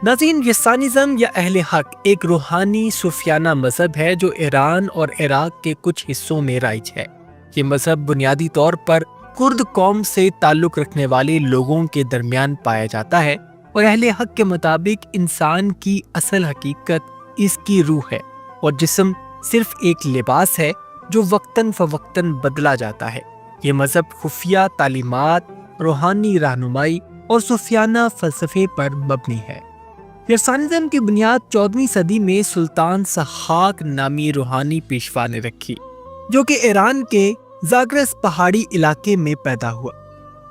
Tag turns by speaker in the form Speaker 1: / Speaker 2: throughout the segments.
Speaker 1: ناظرین، یسانزم یا اہل حق ایک روحانی صوفیانہ مذہب ہے جو ایران اور عراق کے کچھ حصوں میں رائج ہے۔ یہ مذہب بنیادی طور پر کرد قوم سے تعلق رکھنے والے لوگوں کے درمیان پایا جاتا ہے، اور اہل حق کے مطابق انسان کی اصل حقیقت اس کی روح ہے، اور جسم صرف ایک لباس ہے جو وقتاً فوقتاً بدلا جاتا ہے۔ یہ مذہب خفیہ تعلیمات، روحانی رہنمائی اور صوفیانہ فلسفے پر مبنی ہے۔ یسانزم کی بنیاد 14ویں صدی میں سلطان سحاق نامی روحانی پیشوا نے رکھی، جو کہ ایران کے زاگرس پہاڑی علاقے میں پیدا ہوا۔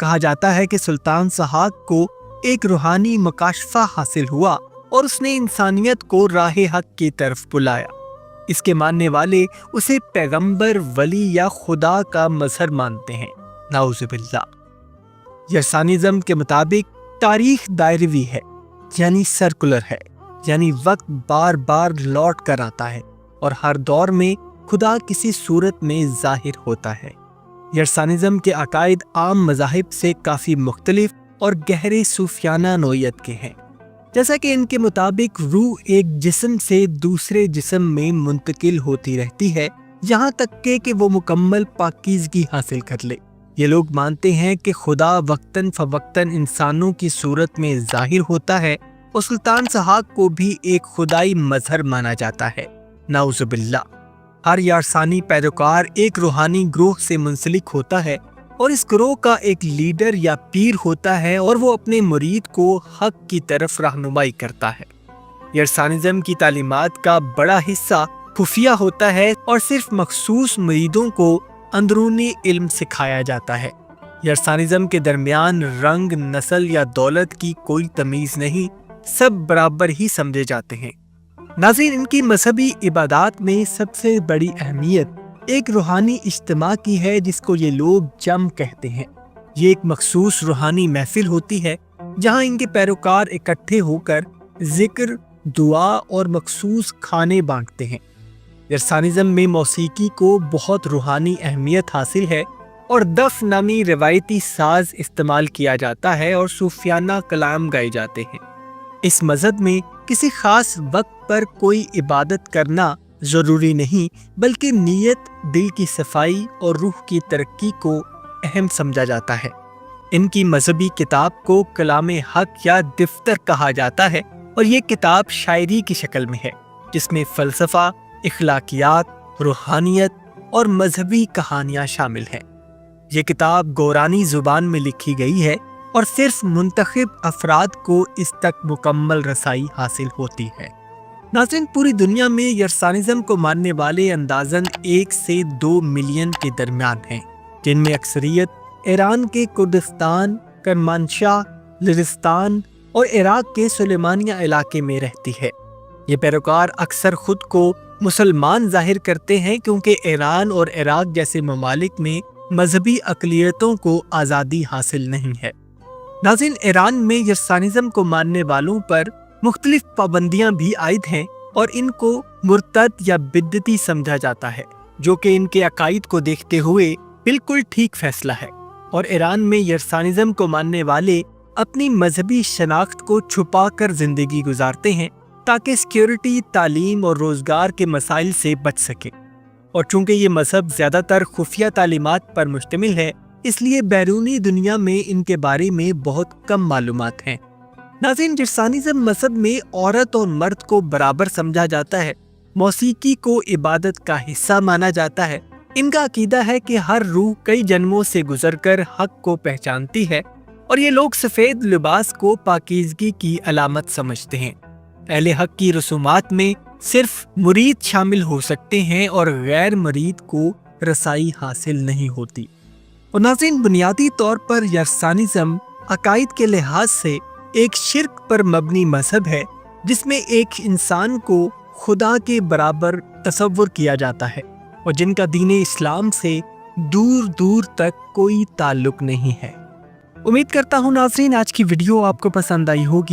Speaker 1: کہا جاتا ہے کہ سلطان سحاق کو ایک روحانی مکاشفہ حاصل ہوا اور اس نے انسانیت کو راہ حق کی طرف بلایا۔ اس کے ماننے والے اسے پیغمبر، ولی یا خدا کا مظہر مانتے ہیں، نعوذ باللہ۔ یسانزم کے مطابق تاریخ دائروی ہے، یعنی سرکولر ہے، یعنی وقت بار بار لوٹ کر آتا ہے اور ہر دور میں خدا کسی صورت میں ظاہر ہوتا ہے۔ یسانزم کے عقائد عام مذاہب سے کافی مختلف اور گہرے صوفیانہ نوعیت کے ہیں، جیسا کہ ان کے مطابق روح ایک جسم سے دوسرے جسم میں منتقل ہوتی رہتی ہے یہاں تک کہ وہ مکمل پاکیزگی حاصل کر لے۔ یہ لوگ مانتے ہیں کہ خدا وقتاً فوقتاً انسانوں کی صورت میں ظاہر ہوتا ہے، اور سلطان سحاق کو بھی ایک خدائی مظہر مانا جاتا ہے، نعوذ باللہ۔ ہر یارسانی پیروکار ایک روحانی گروہ سے منسلک ہوتا ہے، اور اس گروہ کا ایک لیڈر یا پیر ہوتا ہے، اور وہ اپنے مرید کو حق کی طرف رہنمائی کرتا ہے۔ یسانزم کی تعلیمات کا بڑا حصہ خفیہ ہوتا ہے اور صرف مخصوص مریدوں کو اندرونی علم سکھایا جاتا ہے۔ یسانزم کے درمیان رنگ، نسل یا دولت کی کوئی تمیز نہیں، سب برابر ہی سمجھے جاتے ہیں۔ ناظرین، ان کی مذہبی عبادات میں سب سے بڑی اہمیت ایک روحانی اجتماع کی ہے جس کو یہ لوگ جم کہتے ہیں۔ یہ ایک مخصوص روحانی محفل ہوتی ہے جہاں ان کے پیروکار اکٹھے ہو کر ذکر، دعا اور مخصوص کھانے بانٹتے ہیں۔ یسانزم میں موسیقی کو بہت روحانی اہمیت حاصل ہے، اور دف نامی روایتی ساز استعمال کیا جاتا ہے اور صوفیانہ کلام گائے جاتے ہیں۔ اس مذہب میں کسی خاص وقت پر کوئی عبادت کرنا ضروری نہیں، بلکہ نیت، دل کی صفائی اور روح کی ترقی کو اہم سمجھا جاتا ہے۔ ان کی مذہبی کتاب کو کلام حق یا دفتر کہا جاتا ہے، اور یہ کتاب شاعری کی شکل میں ہے جس میں فلسفہ، اخلاقیات، روحانیت اور مذہبی کہانیاں شامل ہیں۔ یہ کتاب گورانی زبان میں لکھی گئی ہے، اور صرف منتخب افراد کو اس تک مکمل رسائی حاصل ہوتی ہے۔ ناظرین، پوری دنیا میں یسانزم کو ماننے والے اندازاً 1 سے 2 ملین کے درمیان ہیں، جن میں اکثریت ایران کے کردستان، کرمانشاہ، لرستان اور عراق کے سلیمانیہ علاقے میں رہتی ہے۔ یہ پیروکار اکثر خود کو مسلمان ظاہر کرتے ہیں کیونکہ ایران اور عراق جیسے ممالک میں مذہبی اقلیتوں کو آزادی حاصل نہیں ہے۔ ناظرین، ایران میں یسانزم کو ماننے والوں پر مختلف پابندیاں بھی عائد ہیں، اور ان کو مرتد یا بدعتی سمجھا جاتا ہے، جو کہ ان کے عقائد کو دیکھتے ہوئے بالکل ٹھیک فیصلہ ہے۔ اور ایران میں یسانزم کو ماننے والے اپنی مذہبی شناخت کو چھپا کر زندگی گزارتے ہیں تاکہ سیکیورٹی، تعلیم اور روزگار کے مسائل سے بچ سکیں۔ اور چونکہ یہ مذہب زیادہ تر خفیہ تعلیمات پر مشتمل ہے، اس لیے بیرونی دنیا میں ان کے بارے میں بہت کم معلومات ہیں۔ ناظرین، یسانزم مذہب میں عورت اور مرد کو برابر سمجھا جاتا ہے، موسیقی کو عبادت کا حصہ مانا جاتا ہے۔ ان کا عقیدہ ہے کہ ہر روح کئی جنموں سے گزر کر حق کو پہچانتی ہے، اور یہ لوگ سفید لباس کو پاکیزگی کی علامت سمجھتے ہیں۔ اہل حق کی رسومات میں صرف مرید شامل ہو سکتے ہیں اور غیر مرید کو رسائی حاصل نہیں ہوتی۔ اور ناظرین، بنیادی طور پر یسانزم عقائد کے لحاظ سے ایک شرک پر مبنی مذہب ہے، جس میں ایک انسان کو خدا کے برابر تصور کیا جاتا ہے، اور جن کا دین اسلام سے دور دور تک کوئی تعلق نہیں ہے۔ امید کرتا ہوں ناظرین آج کی ویڈیو آپ کو پسند آئی ہوگی۔